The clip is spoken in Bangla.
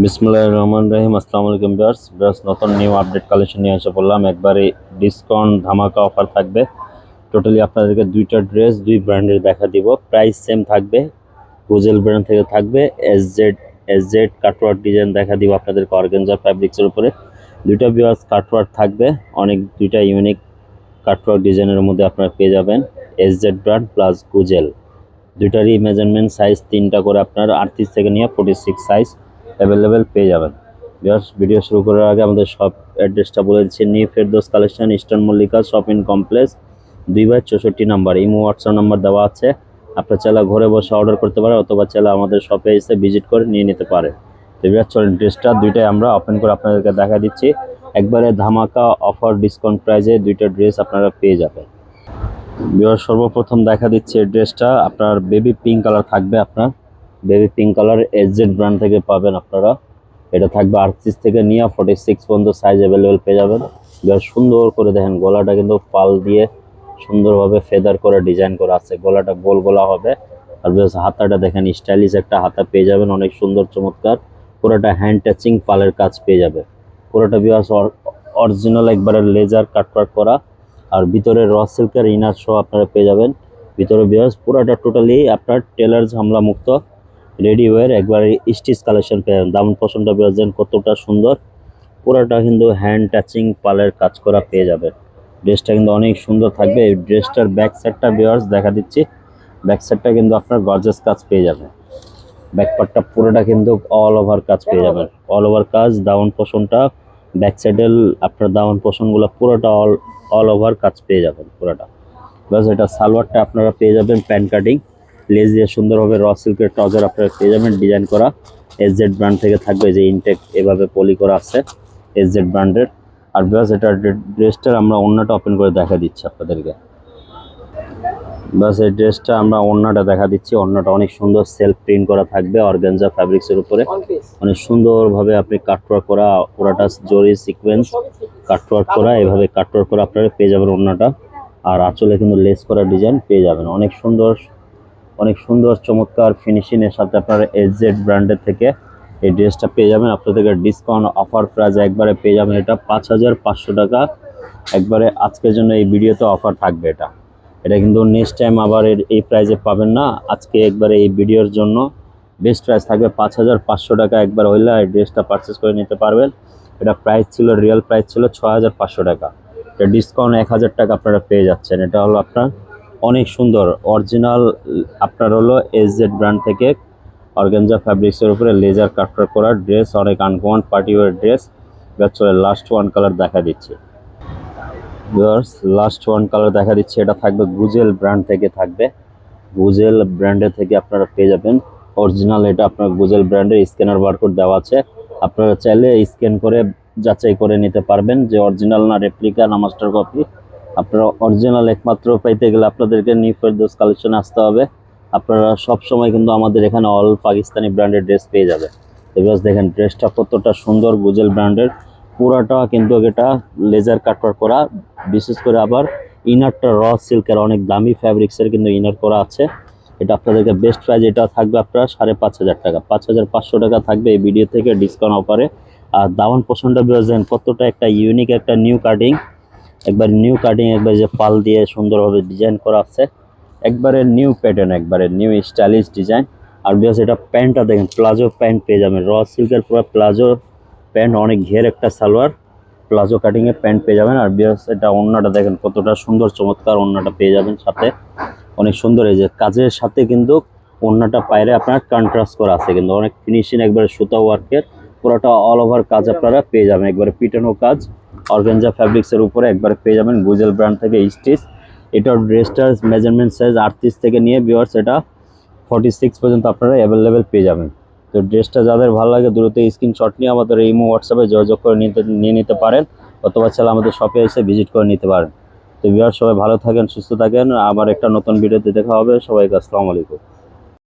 বিসমিল্লাহির রহমানির রহিম। আসসালামু আলাইকুম ভিউয়ার্স, নতুন নিউ আপডেট কালেকশন নিয়ে এসে পড়লাম। একবারে ডিসকাউন্ট ধামাকা অফার থাকবে। টোটালি আপনাদেরকে দুইটা ড্রেস দুই ব্র্যান্ডের দেখা দিব। প্রাইস সেম থাকবে। গুজেল ব্র্যান্ড থেকে থাকবে এস জেড কাটওয়ার্ক ডিজাইন দেখা দিব আপনাদেরকে অর্গানজা ফ্যাব্রিক্সের উপরে। দুইটা ভিউয়ার্স কাটওয়ার্ক থাকবে, অনেক দুইটা ইউনিক কাটওয়ার্ক ডিজাইনের মধ্যে আপনারা পেয়ে যাবেন। এস জেড ব্র্যান্ড প্লাস গুজেল দুইটারই মেজারমেন্ট সাইজ তিনটা করে আপনার 38 থেকে নিয়ে 46 সাইজ অ্যাভেলেবেল পেয়ে যাবেন। ভিডিও শুরু করার আগে আমাদের শপ অ্যাড্রেসটা বলে দিচ্ছি। New Ferdous collection, eastern Mallika shopping complex, 2/64 number. Imo WhatsApp number দেওয়া আছে। আপনার চাইলে ঘরে বসে অর্ডার করতে পারে অথবা চাইলে আমাদের শপে এসে ভিজিট করে নিয়ে নিতে পারে। তো চলেন ড্রেসটা দুইটাই আমরা ওপেন করে আপনাদেরকে দেখা দিচ্ছি। একবারে ধামাকা অফার ডিসকাউন্ট প্রাইসে দুইটা ড্রেস আপনারা পেয়ে যাবেন। সর্বপ্রথম দেখা দিচ্ছে এই ড্রেসটা আপনার বেবি পিঙ্ক কালার থাকবে। আপনার baby pink colour S Z brand থেকে পাবেন আপনারা। এটা থাকবে 38 থেকে নিয়ে 46 পর্যন্ত সাইজ অ্যাভেলেবেল পেয়ে যাবেন। সুন্দর করে দেখেন, গলাটা কিন্তু পাল দিয়ে সুন্দরভাবে ফেদার করে ডিজাইন করা আছে। গলাটা গোল গলা হবে। আর হাতাটা দেখেন, স্টাইলিশ একটা হাতা পেয়ে যাবেন, অনেক সুন্দর চমৎকার। পুরোটা হ্যান্ড টাচিং পালের কাজ পেয়ে যাবে। পুরোটা বিয়াস অরিজিনাল একবারে লেজার কাটওয়ার্ক করা। আর ভিতরে র সিল্কের ইনার শো আপনারা পেয়ে যাবেন। ভিতরে বিয়াস পুরোটা টোটালি আপনার টেলার ঝামলা মুক্ত রেডি ওয়্যার একবারে স্টিচ কালেকশন পেয়ে যাবেন। দামন পছন্দ বিয়াস দেন কতটা সুন্দর। পুরোটা কিন্তু হ্যান্ড টাচিং পালের কাজ করা পেয়ে যাবে। ড্রেসটা কিন্তু অনেক সুন্দর থাকবে। এই ড্রেসটার ব্যাক সাইডটা বিয়াস দেখা দিচ্ছি। ব্যাক সাইডটা কিন্তু আপনার গর্জাস কাজ পেয়ে যাবেন। ব্যাক পার্টটা পুরোটা কিন্তু অল ওভার কাজ পেয়ে যাবেন। অল ওভার কাজ। দামন পোষণটা ব্যাক সাইডের আপনার দামন পোষণগুলো পুরোটা অল ওভার কাজ পেয়ে যাবেন পুরোটা। প্লাস এটা সালোয়ারটা আপনারা পেয়ে যাবেন প্যান্ট কাটিং লেস দিয়ে সুন্দরভাবে র সিল্কের ট্রাউজার আপনারা পেয়ে যাবেন ডিজাইন করা। এস জেড ব্র্যান্ড থেকে থাকবে, যে ইনটেক এভাবে পলি করা আছে এস জেড ব্র্যান্ডের। আর প্লাস এটা ড্রেসটার আমরা ওড়নাটা ওপেন করে দেখা দিচ্ছি আপনাদেরকে। বাস এই ড্রেসটা আমরা ওড়নাটা দেখা দিচ্ছি। ওড়নাটা অনেক সুন্দর সেলফ প্রিন্ট করা থাকবে অর্গানজা ফ্যাব্রিক্সের উপরে। অনেক সুন্দরভাবে আপনি কাটওয়ার্ক করা, পুরোটা জরি সিকোয়েন্স কাটওয়ার্ক করা, এভাবে কাটওয়ার্ক করা আপনারা পেয়ে যাবেন ওড়নাটা। আর আঁচলে কিন্তু লেস করা ডিজাইন পেয়ে যাবেন। অনেক সুন্দর চমৎকার ফিনিশিং এর সাথে আপনারা এস জেড ব্র্যান্ডের থেকে এই ড্রেসটা পেয়ে যাবেন। আপনাদেরকে ডিসকাউন্ট অফার প্রাইস একবারে পেয়ে যাবেন। এটা 5500 টাকা একবারে আজকের জন্য এই ভিডিওতে অফার থাকবে। এটা কিন্তু নেক্সট টাইম আবার এই প্রাইসে পাবেন না। আজকে একবারে এই ভিডিওর জন্য বেস্ট প্রাইস থাকবে 5500 টাকা। একবার হইলে এই ড্রেসটা পারচেস করে নিতে পারবেন। এটা প্রাইস ছিল, রিয়েল প্রাইস ছিল 6500 টাকা। এটা ডিসকাউন্ট 1000 টাকা আপনারা পেয়ে যাচ্ছেন। এটা হলো আপনার অনেক সুন্দর অরিজিনাল আপনার হলো এস জেড ব্র্যান্ড থেকে অর্গানজা ফ্যাব্রিক্সের উপরে লেজার কাটওয়ার্ক করা ড্রেস, অনেক আনকমন পার্টি ওয়্যার ড্রেস। চলে লাস্ট ওয়ান কালার দেখা দিচ্ছি। লাস্ট ওয়ান কালার দেখা দিচ্ছে। এটা থাকবে গুজেল ব্র্যান্ড থেকে থাকবে। গুজেল ব্র্যান্ডের থেকে আপনারা পেয়ে যাবেন অরিজিনাল। এটা আপনার গুজেল ব্র্যান্ডের স্ক্যানার বারকোড দেওয়া আছে। আপনারা চাইলে স্ক্যান করে যাচাই করে নিতে পারবেন যে অরিজিনাল না রেপ্লিকা না মাস্টার কপি। আপনারা অরিজিনাল একমাত্র পাইতে গেলে আপনাদেরকে নিউ ফেরদৌস কালেকশনে আসতে হবে। আপনারা সব সময় কিন্তু আমাদের এখানে অল পাকিস্তানি ব্র্যান্ডের ড্রেস পেয়ে যাবে। এবার দেখেন ড্রেসটা কতটা সুন্দর গুজেল ব্র্যান্ডের। পুরাটা কিন্তু এটা লেজার কাটওয়ার্ক করা, বিশেষ করে আবার ইনারটা র সিল্কের অনেক দামি ফ্যাব্রিক্সের কিন্তু ইনার করা আছে। এটা আপনাদেরকে বেস্ট প্রাইস এটা থাকবে আপনার 5500 টাকা। 5500 টাকা থাকবে এই ভিডিও থেকে ডিসকাউন্ট অফারে। আর দামান পছন্দ বেরোছেন কতটা একটা ইউনিক একটা নিউ কাটিং, একবার নিউ কাটিং, একবার যে পাল দিয়ে সুন্দরভাবে ডিজাইন করা আছে, একবারে নিউ প্যাটার্ন, একবারে নিউ স্টাইলিশ ডিজাইন। আর বিকজ এটা প্যান্টটা দেখেন প্লাজো প্যান্ট পেয়ে যাবেন, র সিল্কের পুরো প্লাজো প্যান্ট, অনেক ঘের একটা সালোয়ার, প্লাজো কাটিং এর প্যান্ট পেয়ে যাবেন। আর বিকজ এটা ওড়নাটা দেখেন কতটা সুন্দর চমৎকার ওড়নাটা পেয়ে যাবেন সাথে, অনেক সুন্দর। এই যে কাজের সাথে কিন্তু ওড়নাটা পায়রে আপনার কন্ট্রাস্ট করা আছে, কিন্তু অনেক ফিনিশিং একবারে সুতা ওয়ার্কের পুরোটা অল ওভার কাজ আপনারা পেয়ে যাবেন। একবারে পিটানো কাজ অর্গানজা ফ্যাব্রিক্সের উপরে একবারে পেয়ে যাবেন গুজেল ব্র্যান্ড থেকে স্টিচ। এটার ড্রেসটার মেজারমেন্ট সাইজ 38 থেকে নিয়ে ভিউয়ার্স এটা 46 পর্যন্ত আপনারা অ্যাভেলেবেল পেয়ে যাবেন। তো ড্রেসটা যাদের ভালো লাগে দ্রুত স্ক্রিনশট নিয়ে আমাদের ইমো হোয়াটসঅ্যাপে যোগাযোগ করে নিয়ে নিতে পারেন, অথবা চাইলে আমাদের শপে এসে ভিজিট করে নিতে পারেন। তো ভিউয়ার্স সবাই ভালো থাকেন, সুস্থ থাকেন। আবার একটা নতুন ভিডিওতে দেখা হবে। সবাইকে আসসালামু আলাইকুম।